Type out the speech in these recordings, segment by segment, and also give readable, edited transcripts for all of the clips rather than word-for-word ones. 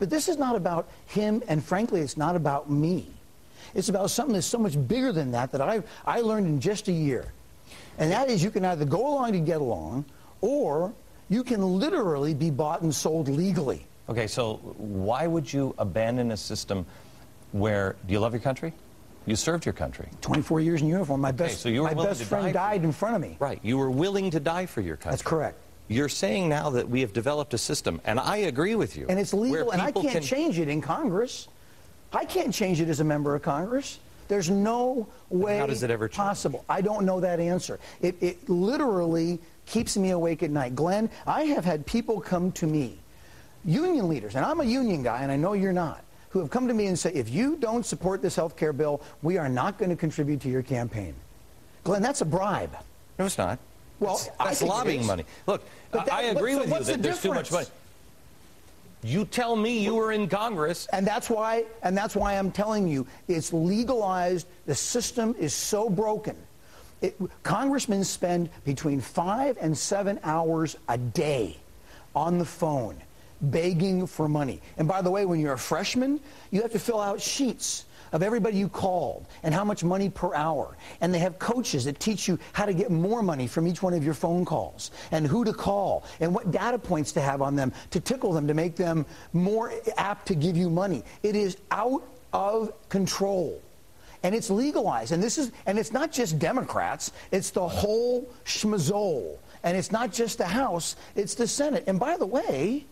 But this is not about him, and frankly, it's not about me. It's about something that's so much bigger than that I learned in just a year. And that is you can either go along to get along, or you can literally be bought and sold legally. Okay, so why would you abandon a system where, do you love your country? You served your country. 24 years in uniform. My best friend died in front of me. Right. You were willing to die for your country. That's correct. You're saying now that we have developed a system, and I agree with you. And it's legal, and I can't change it in Congress. I can't change it as a member of Congress. There's no way how does it ever change? Possible. I don't know that answer. It literally keeps me awake at night. Glenn, I have had people come to me, union leaders, and I'm a union guy, and I know you're not, who have come to me and say, if you don't support this health care bill, we are not going to contribute to your campaign. Glenn, that's a bribe. No, it's not. Well, that's lobbying money. Look, I agree with you that there's too much money. You tell me you were in Congress. And that's why I'm telling you, it's legalized. The system is so broken. Congressmen spend between 5 and 7 hours a day on the phone begging for money. And by the way, when you're a freshman, you have to fill out sheets of everybody you called and how much money per hour. And they have coaches that teach you how to get more money from each one of your phone calls and who to call and what data points to have on them to tickle them to make them more apt to give you money. It is out of control. And it's legalized. And it's not just Democrats, it's the whole schmazole. And it's not just the House, it's the Senate. And by the way,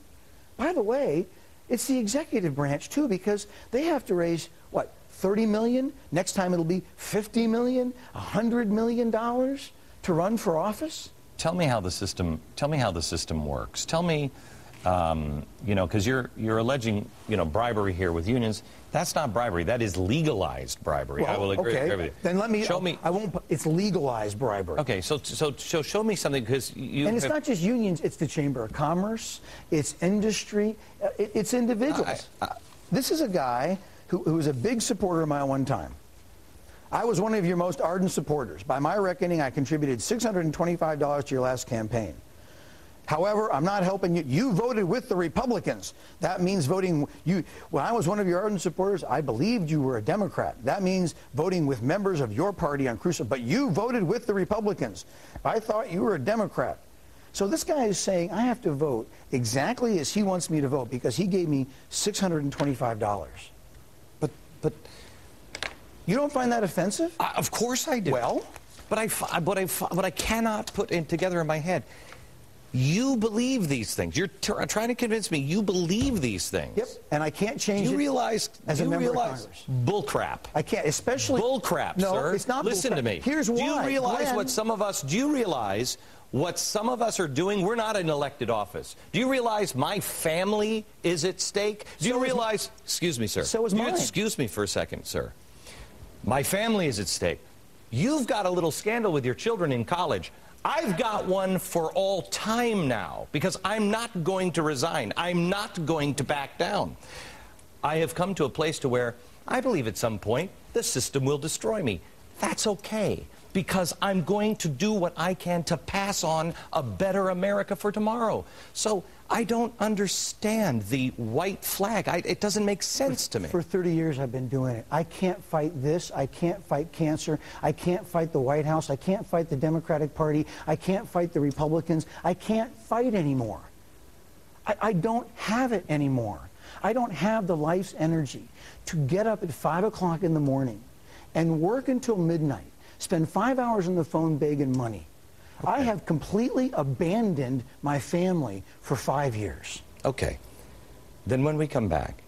it's the executive branch too, because they have to raise, what, 30 million? Next time it'll be 50 million, $100 million to run for office? Tell me how the system works. Tell me, you know, because you're alleging, you know, bribery here with unions. That's not bribery. That is legalized bribery. Well, I will agree with you. Then let me show me. I won't. It's legalized bribery. Okay, so show me something, because you. And it's not just unions. It's the Chamber of Commerce. It's industry. It's individuals. This is a guy who was a big supporter of mine at one time. I was one of your most ardent supporters. By my reckoning, I contributed $625 to your last campaign. However, I'm not helping you. You voted with the Republicans. That means voting. When I was one of your ardent supporters, I believed you were a Democrat. That means voting with members of your party on crucial. But you voted with the Republicans. I thought you were a Democrat. So this guy is saying I have to vote exactly as he wants me to vote because he gave me $625. But you don't find that offensive? Of course I do. Well, but I cannot put it together in my head. You believe these things. You're trying to convince me you believe these things. Yep, and I can't change it. Do you realize bull crap? I can't, especially bull crap, no, sir. It's not. Listen to me. Here's why. Do you realize Glenn, what some of us? Do you realize what some of us are doing? We're not in elected office. Do you realize my family is at stake? Do you realize? Excuse me, sir. So is mine. Excuse me for a second, sir. My family is at stake. You've got a little scandal with your children in college. I've got one for all time now, because I'm not going to resign. I'm not going to back down. I have come to a place to where I believe at some point the system will destroy me. That's okay, because I'm going to do what I can to pass on a better America for tomorrow. So I don't understand the white flag. It doesn't make sense to me. For 30 years I've been doing it. I can't fight this. I can't fight cancer. I can't fight the White House. I can't fight the Democratic Party. I can't fight the Republicans. I can't fight anymore. I don't have it anymore. I don't have the life's energy to get up at 5 o'clock in the morning and work until midnight, spend 5 hours on the phone begging money. Okay. I have completely abandoned my family for 5 years. Okay. Then when we come back,